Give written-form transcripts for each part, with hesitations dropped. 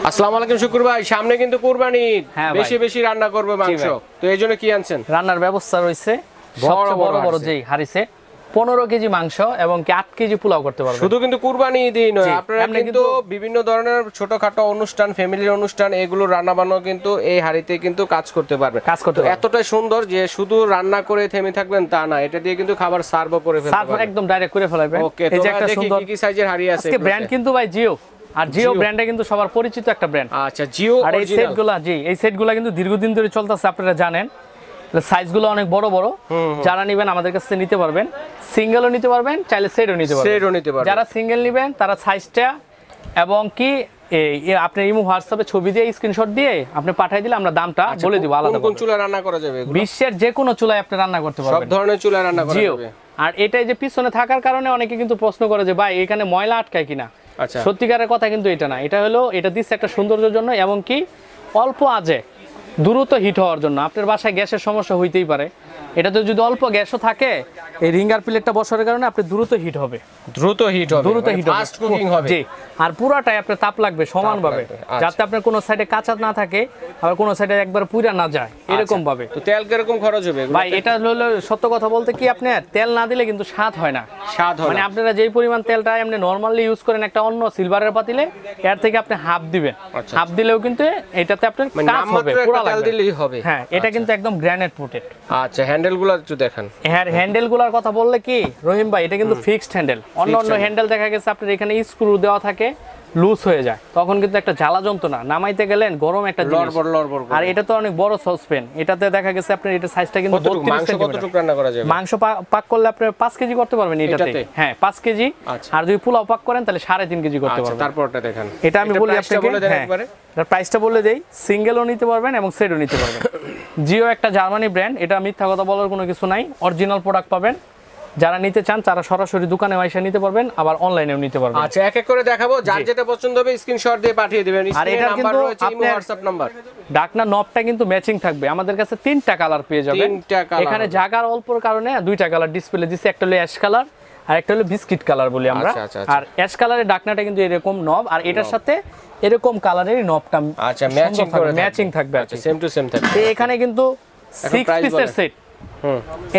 আসসালামু আলাইকুম শুকুর ভাই, সামনে কিন্তু কুরবানি ঈদ, বেশি বেশি রান্না করবে মাংস, তো এই জন্য কি আনছেন? রান্নার ব্যবস্থা রয়েছে সবচেয়ে বড় বড় যেই হাড়িতে 15 কেজি মাংস এবং 8 কেজি পোলাও করতে পারবেন। শুধু কিন্তু কুরবানি ঈদই নয়, আপনারা কিন্তু বিভিন্ন ধরনের ছোটখাটো অনুষ্ঠান, ফ্যামিলির অনুষ্ঠান, এগুলো রান্না বান্না কিন্তু এই হাড়িতে কিন্তু কাজ করতে পারবে। এতটাই সুন্দর যে শুধু রান্না করে থেমে থাকবেন তা না, এটা দিয়ে কিন্তু খাবার সার্ভও করে ফেলতে পারবেন, একদম ডাইরেক্ট করে ফেলাবেন। এই যে একটা সুন্দর কি সাইজের হাড়ি আছে, আজকে ব্র্যান্ড কিন্তু ভাই জিও, আর জিও ব্র্যান্ডটা কিন্তু সবার পরিচিত একটা ব্র্যান্ড। আচ্ছা, জিও। আর এই সেটগুলো, এই সেটগুলো কিন্তু দীর্ঘদিন ধরে চলতেছে, আপনারা জানেন। সাইজগুলো অনেক বড় বড়, যারা নেবেন আমাদের কাছে নিতে পারবেন, সিঙ্গেলও নিতে পারবেন, চাইলে সেটও নিতে পারবেন। যারা সিঙ্গেল নেবেন তারা সাইজটা এবং কি আপনি ইমো হোয়াটসঅ্যাপে ছবি দিয়ে স্ক্রিনশট দিয়ে আপনি পাঠিয়ে দিলে আমরা দামটা বলে দিব আলাদা। কোন চুলায় রান্না করা যাবে? বিশ্বের যে কোনো চুলায় আপনি রান্না করতে পারবেন, সব ধরনের চুলায় রান্না করা যাবে। আর এটাই যে পিছনে থাকার কারণে অনেকে কিন্তু প্রশ্ন করে যে ভাই এখানে ময়লা আটকায় কিনা। আচ্ছা, সত্যিকারের কথা কিন্তু এটা না, এটা হলো এটা দিচ্ছে একটা সৌন্দর্যের জন্য এবং কি অল্প আজে দ্রুত হিট হওয়ার জন্য। আপনার বাসায় গ্যাসের সমস্যা হইতেই পারে, এটাতে যদি অল্প গ্যাসও থাকে এই রিঙ্গার প্লেটটা বসার কারণে আপনি দ্রুত হিট হবে, ফাস্ট কুকিং হবে। জি, আর পুরাটাই আপনার তাপ লাগবে সমানভাবে, যাতে আপনার কোনো সাইডে কাঁচা না থাকে আবার কোনো সাইডে একবার পুরা না যায়, এরকম ভাবে। তো তেল কিরকম খরচ হবে ভাই? এটা হলো সত্য কথা বলতে কি, আপনি তেল না দিলে কিন্তু স্বাদ হয় না। মানে আপনারা যেই পরিমাণ তেলটা এমনি নরমালি ইউজ করেন একটা অন্য সিলভারের পাতিলে, এর থেকে আপনি হাফ দিবেন। হাফ দিলেও কিন্তু এটাতে আপনার কাজ হবে, পুরো তেল দিলেই হবে। হ্যাঁ, এটা কিন্তু একদম গ্রানাইট প্রোটেক্ট। আচ্ছা, হ্যান্ডেলগুলো একটু দেখান। হ্যাঁ, হ্যান্ডেলগুলোর কথা বললে কি রহিম ভাই, এটা কিন্তু ফিক্সড হ্যান্ডেল। অন্য হ্যান্ডেল দেখা গেছে আপনার এখানে স্ক্রু দেওয়া থাকে, লুজ হয়ে যায়, তখন কিন্তু একটা জ্বালা যন্ত্রণা, নামাইতে গেলেন গরম একটা জিনিস। আর এটা তো অনেক বড় সসপ্যান, এটাতে দেখা গেছে আপনার এটা সাইজটা কিন্তু 32 সেন্টিমিটার। মাংস পাক করলে আপনি 5 কেজি করতে পারবেন এটাতে। হ্যাঁ, 5 কেজি। আর যদি পোলাও পাক করেন তাহলে 3.5 কেজি করতে পারবেন। তারপরটা দেখেন, এটা আমি বলি আপনাকে। হ্যাঁ, এর প্রাইসটা বলে দেই, সিঙ্গেলও নিতে পারবেন এবং সেটও নিতে পারবেন। জিও একটা জার্মানি ব্র্যান্ড, এটা মিথ্যা কথা বলার কোনো কিছু নাই, অরিজিনাল প্রোডাক্ট পাবেন। যারা নিতে চান তারা সরাসরি দোকানে এসে নিতে পারবেন, আবার অনলাইনেও নিতে পারবেন। আচ্ছা, এক এক করে দেখাবো, যার যেটা পছন্দ হবে স্ক্রিনশট দিয়ে পাঠিয়ে দিবেন। আর এটা কিন্তু আপনার হোয়াটসঅ্যাপ নাম্বার, ঢাকনা নবটা কিন্তু ম্যাচিং থাকবে। আমাদের কাছে 3টা কালার পেয়ে যাবেন। এখানে জায়গার অল্পর কারণে 2টা কালার ডিসপ্লে দিছি, একটা হলো অ্যাশ কালার আর একটা হলো বিস্কিট কালার বলি আমরা। আর অ্যাশ কালারের ঢাকনাটা কিন্তু এরকম নব, আর এটার সাথে এরকম কালারেরই নবটা আচ্ছা ম্যাচিং থাকবে। আচ্ছা, সেম টু সেম থাকবে। এখানে কিন্তু 6 পিসের সেট,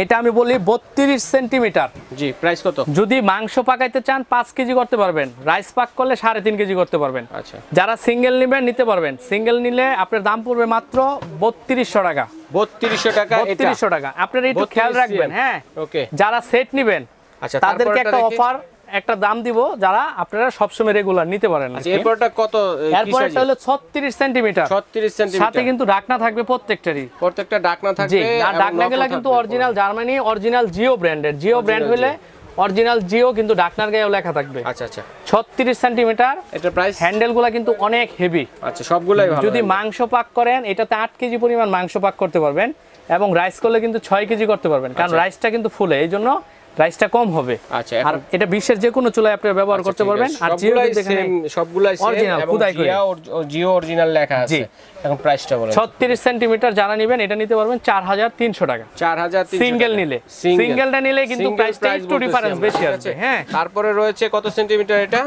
এটা আমি বলি 32 সেন্টিমিটার। জি, প্রাইস কত? যদি মাংস পাকাইতে চান 5 কেজি করতে পারবেন, রাইস পাক করলে 3.5 কেজি করতে পারবেন। আচ্ছা, যারা সিঙ্গেল নেবেন নিতে পারবেন। সিঙ্গেল নিলে আপনার দাম পড়বে মাত্র 3200 টাকা। 3200 টাকা। 3200 টাকা। আপনারা একটু খেয়াল রাখবেন। হ্যাঁ, ওকে। যারা সেট নেবেন তাদেরকে একটা অফার, একটা দাম দিব, যারা আপনারা সবসময় রেগুলার নিতে পারেন। আচ্ছা, এরপরটা কত? এরপরটা হলো 36 সেন্টিমিটার। 36 সেন্টিমিটার, সাথে কিন্তু ঢাকনা থাকবে প্রত্যেকটারই, প্রত্যেকটা ঢাকনা থাকবে। আর ঢাকনাগুলো কিন্তু অরিজিনাল জার্মানি, অরিজিনাল জিও ব্র্যান্ডের। জিও ব্র্যান্ড হলে অরিজিনাল জিও কিন্তু ঢাকনার গায়েও লেখা থাকবে। আচ্ছা আচ্ছা, 36 সেন্টিমিটার। এটা প্রাইস, হ্যান্ডেলগুলো কিন্তু অনেক হেভি। আচ্ছা, সবগুলাই ভালো। যদি মাংস পাক করেন এটাতে 8 কেজি পরিমাণ মাংস পাক করতে পারবেন, এবং রাইস করলে কিন্তু 6 কেজি করতে পারবেন, কারণ রাইসটা কিন্তু ফুলে, এই জন্য রাইসটা কম হবে। আচ্ছা, আর এটা বিশ্বের যে কোনো চুলায় আপনি ব্যবহার করতে পারবেন। আর সবগুলাই সেম এবং জিও অরিজিনাল লেখা আছে। এখন প্রাইসটা বলেন। 36 সেন্টিমিটার যারা নেবেন এটা নিতে পারবেন 4300 টাকা। 4300 সিঙ্গেল নিলে, সিঙ্গেলটা নিলে কিন্তু প্রাইসটা একটু ডিফারেন্স বেশি আছে। হ্যাঁ, তারপরে রয়েছে কত সেন্টিমিটার এটা?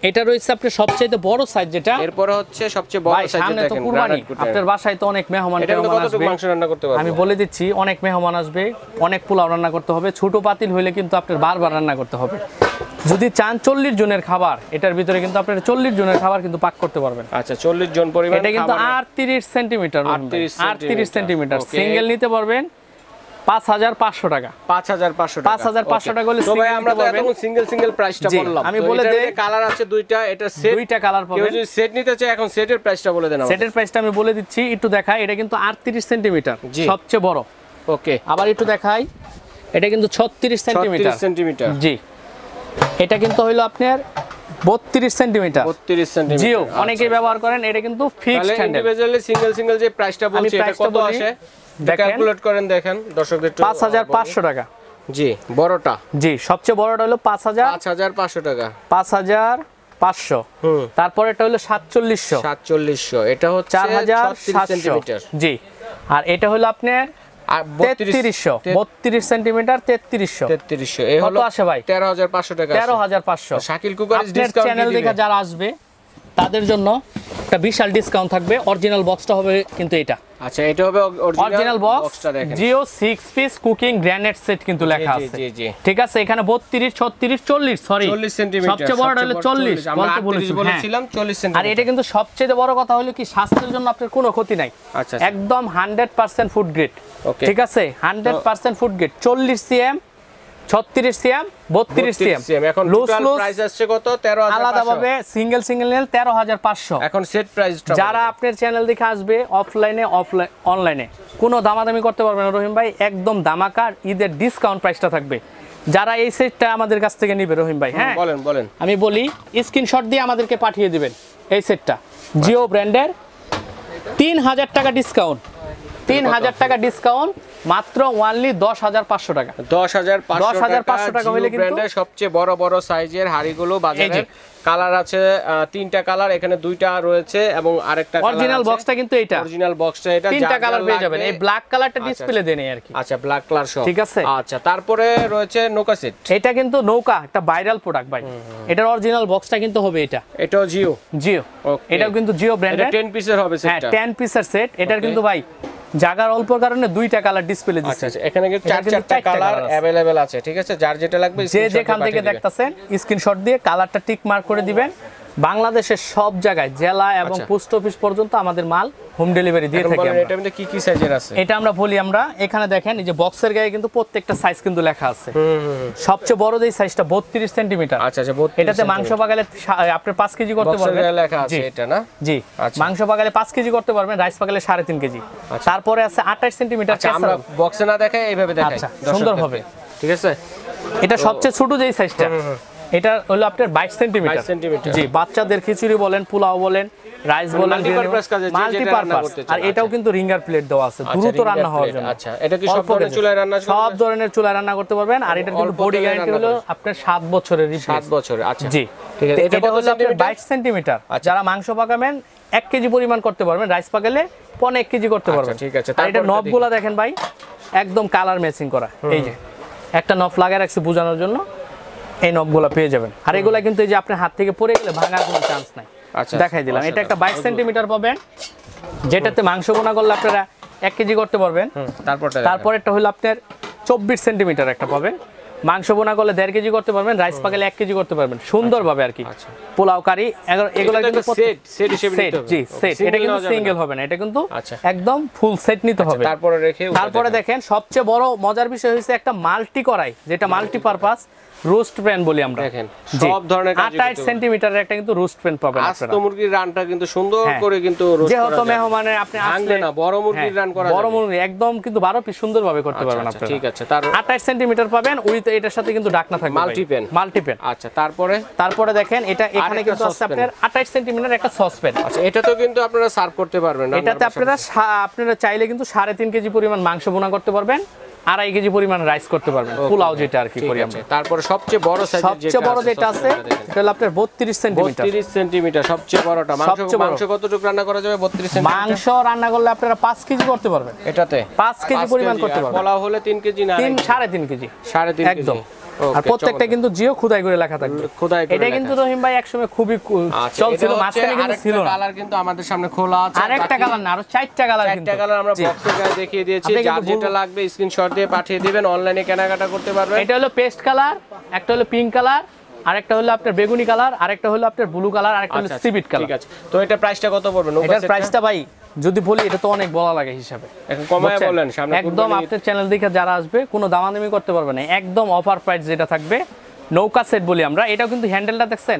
এটা রয়েছে আপনার সবচেয়ে বড় সাইজ যেটা। এরপরে হচ্ছে সবচেয়ে বড় সাইজ, যেটা দেখেন কুরবানি। আপনার বাসায় তো অনেক মেহমান আসবে, মাংস রান্না করতে পারবেন। আমি বলে দিচ্ছি, অনেক মেহমান আসবে, অনেক পোলাও রান্না করতে হবে। ছোট পাতিল হইলে কিন্তু আপনার বারবার রান্না করতে হবে। যদি চান 40 জনের খাবার, এটার ভিতরে কিন্তু আপনারা 40 জনের খাবার কিন্তু পাক করতে পারবেন। আচ্ছা, 40 জন পরিমাণ। এটা কিন্তু 38 সেন্টিমিটার। 38 সেন্টিমিটার সিঙ্গেল নিতে পারবেন 5500 টাকা। 5500 টাকা হলে সিঙ্গেল আমরা তো এখন সিঙ্গেল প্রাইসটা বললাম। আমি বলে দেই, কালার আছে দুইটা, এটা সেট, দুইটা কালার পাবেন। কেউ যদি সেট নিতে চায় এখন সেটের প্রাইসটা বলে দেন। সেটের প্রাইসটা আমি বলে দিচ্ছি, একটু দেখাই। এটা কিন্তু 38 সেন্টিমিটার, সবচেয়ে বড়। ওকে, আবার একটু দেখাই, এটা কিন্তু 36 সেন্টিমিটার। জি, এটা কিন্তু হইলো আপনার 32 সেন্টিমিটার। জিও অনেকেই ব্যবহার করেন, এটা কিন্তু ফিক্সড হ্যান্ডেল। ইন্ডিভিজুয়ালি সিঙ্গেল যে প্রাইসটা বলছি এটা কত আসে ক্যালকুলেট করেন, দেখেন দর্শকদের। 5500 টাকা। জি, বড়টা। জি, সবচেয়ে বড়টা হলো 5500 টাকা। 5500। তারপর এটা হলো 4700। এটা হচ্ছে 4700 সেন্টিমিটার। জি, আর এটা হলো আপনার 32 সেন্টিমিটার। 3300 এই হলো আসে ভাই 13500 টাকা। 13500। শাকিল কুকারিজ ডিসকাউন্ট চ্যানেল দেখে যারা আসবে তাদের জন্য একটা বিশাল ডিসকাউন্ট থাকবে। অরিজিনাল বক্সটা হবে কিন্তু এটা। আচ্ছা, এটা হবে অরিজিনাল বক্সটা দেখেন, Jio 6 piece cooking granite set কিন্তু লেখা আছে। ঠিক আছে, এখানে 32 36 40 সরি 40 সেন্টিমিটার, সবচেয়ে বড় হলো 40 বলতে বলেছিলাম 40 সেন্টিমিটার। আর এটা কিন্তু সবচেয়ে বড় কথা হলো কি, স্বাস্থ্যের জন্য আপনার কোনো ক্ষতি নাই। আচ্ছা, একদম 100% ফুড গ্রেড। ঠিক আছে, 100% food grade. 40 CM, 36 CM, 32 CM. এখন টোটাল প্রাইস আসছে কত? 13500। আলাদাভাবে সিঙ্গেল নিলে 13500। এখন সেট প্রাইসটা যারা আপনার চ্যানেল দেখে আসবে অফলাইনে অনলাইনে কোনো দামাদামি করতে পারবেন না রহিম ভাই, একদম ধামাকা ঈদের ডিসকাউন্ট প্রাইসটা থাকবে। যারা এই সেটটা আমাদের কাছ থেকে নিবে রহিম ভাই, হ্যাঁ বলেন আমি বলি, স্ক্রিনশট দিয়ে আমাদেরকে পাঠিয়ে দিবেন এই সেটটা। জিও ব্র্যান্ডের 3000 টাকা ডিসকাউন্ট, 3000 টাকা ডিসকাউন্ট, মাত্র ওনলি 10500 টাকা। 10500 টাকা হলে কিন্তু সবচেয়ে বড় বড় সাইজের হাড়িগুলো বাজারে। কালার আছে 3টা কালার, এখানে 2টা রয়েছে এবং আরেকটা কালার আছে। অরিজিনাল বক্সটা কিন্তু এটা, অরিজিনাল বক্সটা এটা 3টা কালার পেয়ে যাবেন। এই ব্ল্যাক কালারটা ডিসপ্লে দেন আর কি। আচ্ছা, ব্ল্যাক কালার সহ। ঠিক আছে, আচ্ছা, তারপরে রয়েছে নৌকা সেট। এটা কিন্তু নৌকা একটা ভাইরাল প্রোডাক্ট ভাই। এটার অরিজিনাল বক্সটা কিন্তু হবে এটা। এটাও জিও। এটাও কিন্তু জিও ব্র্যান্ডের। এটা 10 পিসের হবে সেটটা। হ্যাঁ, 10 পিসের সেট। এটার কিন্তু ভাই জায়গার অল্প কারণে 2টা কালার ডিসপ্লে দিচ্ছে। আচ্ছা, এখানে কিন্তু 4টা কালার अवेलेबल আছে। ঠিক আছে, যার যেটা লাগবে যে যেখান থেকে দেখতাছেন স্ক্রিনশট দিয়ে কালারটা টিক মার্ক করে দিবেন। বাংলাদেশের সব জায়গায় জেলা এবং পোস্ট অফিস পর্যন্ত আমাদের মাল হোম ডেলিভারি দিয়ে থাকি আমরা। এটার মধ্যে কি সাইজের আছে এটা আমরা বলি, আমরা এখানে দেখেন এই যে বক্সের গায়ে কিন্তু প্রত্যেকটা সাইজ কিন্তু লেখা আছে। সবচেয়ে বড় যে সাইজটা 32 সেন্টিমিটার। আচ্ছা, 32। এটাতে মাংস পাকালে আপনি 5 কেজি করতে পারবেন। বক্সের গায়ে লেখা আছে এটা না? জি, মাংস পাকালে 5 কেজি করতে পারবেন, রাইস পাকালে 3.5 কেজি। তারপরে আছে 28 সেন্টিমিটার। আচ্ছা, আমরা বক্সে না দেখাই এইভাবে দেখাই। আচ্ছা, সুন্দর হবে। ঠিক আছে, এটা সবচেয়ে ছোট যে সাইজটা, এটা হলো আপনার 22 সেন্টিমিটার। জি, বাচ্চাদের খিচুড়ি বলেন, পোলাও বলেন, রাইস বলেন, মাল্টিপারপাস। আর এটাও কিন্তু রিঙ্গার প্লেট দেওয়া আছে দ্রুত রান্না হওয়ার জন্য। আচ্ছা, এটা কি সব ধরনের চুলায় রান্না করতে? সব ধরনের চুলায় রান্না করতে পারবেন। আর এটার কিন্তু বডি গ্যারান্টি হলো আপনার 7 বছরের। 7 বছরের। আচ্ছা, জি, ঠিক আছে। এটা হলো আপনার 22 সেন্টিমিটার। যারা মাংস পাকাবেন 1 কেজি পরিমাণ করতে পারবেন, রাইস পাকালে 1 কেজি করতে পারবেন। ঠিক আছে, আর এটা নবগুলা দেখেন ভাই, একদম কালার ম্যাচিং করা। এই যে একটা নব লাগায় রাখছি বোঝানোর জন্য, এই নবগুলা পেয়ে যাবেন। আর এগুলা কিন্তু এই যে আপনার হাত থেকে পড়ে গেলে ভাঙার কোনো চান্স নাই। আচ্ছা, দেখাই দিলাম। এটা একটা 22 সেন্টিমিটার পাবেন, যেটাতে মাংস বোনা করলে আপনারা 1 কেজি করতে পারবেন। তারপরেরটা হলো আপনার 24 সেন্টিমিটার একটা পাবেন, মাংস বোনা করলে 1.5 কেজি করতে পারবেন, রাইস পাকালে 1 কেজি করতে পারবেন সুন্দরভাবে আর কি। পোলাও কারি এগুলো কিন্তু সেট হিসেবে নিতে হবে। জি, সেট। এটা কিন্তু সিঙ্গেল হবে না, এটা কিন্তু একদম ফুল সেট নিতে হবে। তারপরে দেখেন সবচেয়ে বড় মজার বিষয় হইছে একটা মাল্টি কড়াই, যেটা মাল্টিপারপাস রোস্ট প্যান বলি আমরা। দেখেন সব ধরনের 28 সেন্টিমিটারের একটা কিন্তু রোস্ট প্যান পাবেন আপনারা। আস্ত মুরগির রানটা কিন্তু সুন্দর করে কিন্তু রোস্ট করা যায়। যেহেতু মেহমানের আপনি আসলে না বড় মুরগির রান করা যায়, বড় মুরগি একদম কিন্তু 12 পিস সুন্দরভাবে করতে পারবেন আপনারা। ঠিক আছে, তার 28 সেন্টিমিটার পাবেন, উইথ এটার সাথে কিন্তু ঢাকনা থাকবে মাল্টিপ্যান। আচ্ছা, তারপরে দেখেন এটা এখানে কিন্তু আছে আপনার 28 সেন্টিমিটার একটা সসপ্যান। আচ্ছা, এটা তো কিন্তু আপনারা সার্ভ করতে পারবেন। এটাতে আপনারা চাইলে কিন্তু 3.5 কেজি পরিমাণ মাংস বোনা করতে পারবেন, 2.5 কেজি পরিমাণ রাইস করতে পারবেন, পোলাও যেটা আর কি করি আমরা। তারপরে সবচেয়ে বড় যেটা আছে এটা হলো আপনার 32 সেন্টিমিটার। 32 সেন্টিমিটার সবচেয়ে বড়টা। মাংস কতটুকু রান্না করা যাবে? 32 সেন্টিমিটার মাংস রান্না করলে আপনারা 5 কেজি করতে পারবেন। এটাতে 5 কেজি পরিমাণ করতে পারবেন। পোলাও হলে 3 কেজি না 3.5 কেজি। 3.5 একদম। আর প্রত্যেকটা কিন্তু জিও খোদাই করে লেখা থাকবে। এটা কিন্তু রহিম ভাই একসময় খুবই চলছিল, মাঝখানে কিন্তু ছিল না। কালার কিন্তু আমাদের সামনে খোলা আছে। আরেকটা কালার না, আরো 4টা কালার কিন্তু। 4টা কালার আমরা বক্সের গায়ে দেখিয়ে দিয়েছি। যার যেটা লাগবে স্ক্রিনশট দিয়ে পাঠিয়ে দিবেন, অনলাইনে কেনাকাটা করতে পারবেন। এটা হলো পেস্ট কালার, একটা হলো পিঙ্ক কালার, আরেকটা হলো আপনার বেগুনি কালার, আরেকটা হলো আপনার ব্লু কালার, আরেকটা হলো সিভিট কালার। ঠিক আছে, তো এটা প্রাইসটা কত পড়বে? এটার প্রাইসটা ভাই যদি বলি এটা তো অনেক বলা লাগে হিসাবে, এখন কমায় বলেন। সামনে একদম আপনার চ্যানেল দেখে যারা আসবে কোনো দামাদামি করতে পারবে না, একদম অফার প্রাইস যেটা থাকবে। নৌকা সেট বলি আমরা, এটাও কিন্তু হ্যান্ডেলটা দেখছেন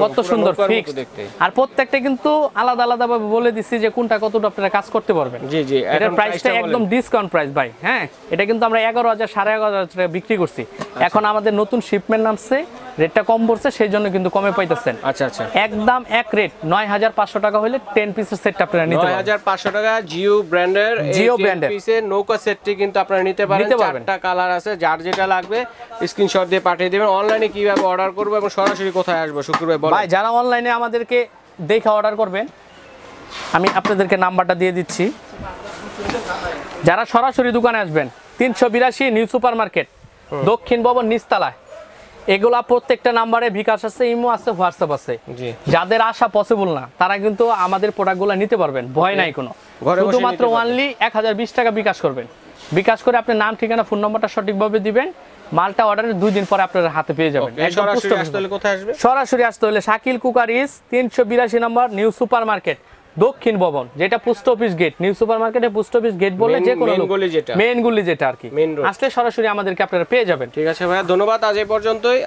কত সুন্দর ফিক্সড। আর প্রত্যেকটা কিন্তু আলাদা আলাদা ভাবে বলে দিচ্ছি যে কোনটা কতটা আপনারা কাজ করতে পারবেন। জি জি, এটার প্রাইসটা একদম ডিসকাউন্ট প্রাইস ভাই। হ্যাঁ, এটা কিন্তু আমরা 11,000 11,500 টাকা বিক্রি করছি। এখন আমাদের নতুন শিপমেন্ট নামছে, রেটটা কম পড়ছে, সেই জন্য কিন্তু কমে পাইতেছেন। আচ্ছা আচ্ছা, একদম এক রেট 9,500 টাকা হলে 10 পিসের সেটটা আপনারা নিতে পারবেন। 9,500 টাকা জিও ব্র্যান্ডের 10 পিসের নৌকা সেটটি কিন্তু আপনারা নিতে পারেন। 4টা কালার আছে, যার যেটা লাগবে স্ক্রিনশট দিয়ে পাঠিয়ে দিবেন। অনলাইনে কিভাবে অর্ডার করব এবং সরাসরি কোথায় আসবো শুক্র ভাই বলেন। ভাই যারা অনলাইনে আমাদেরকে দেখে অর্ডার করবেন, আমি আপনাদেরকে নাম্বারটা দিয়ে দিচ্ছি। যারা সরাসরি দোকানে আসবেন 382 নিউ সুপার মার্কেট, দক্ষিণ ভবন নিচতলায়, এগুলা প্রত্যেকটা নাম্বারে বিকাশ আছে, ইমো আছে, হোয়াটসঅ্যাপ আছে। যাদের আসা পসিবল না তারা কিন্তু আমাদের প্রোডাক্টগুলো নিতে পারবেন, ভয় নাই কোনো। শুধুমাত্র অনলি 1020 টাকা বিকাশ করবেন। বিকাশ করে আপনার নাম, ঠিকানা, ফোন নাম্বারটা সঠিকভাবে দিবেন, মালটা অর্ডারের 2 দিন পরে আপনার হাতে পেয়ে যাবেন। সরাসরি আসতে হলে শাকিল কুকারিজ 382 নম্বর নিউ সুপার মার্কেট, দক্ষিণ ভবন, যেটা post office gate. New super মার্কেটে পোস্ট অফিস গেট বললে যে কোনো মেইন গলি যেটা আর কি, আসলে সরাসরি আমাদেরকে আপনারা পেয়ে যাবেন। ঠিক আছে ভাইয়া, ধন্যবাদ। আজ এই পর্যন্তই।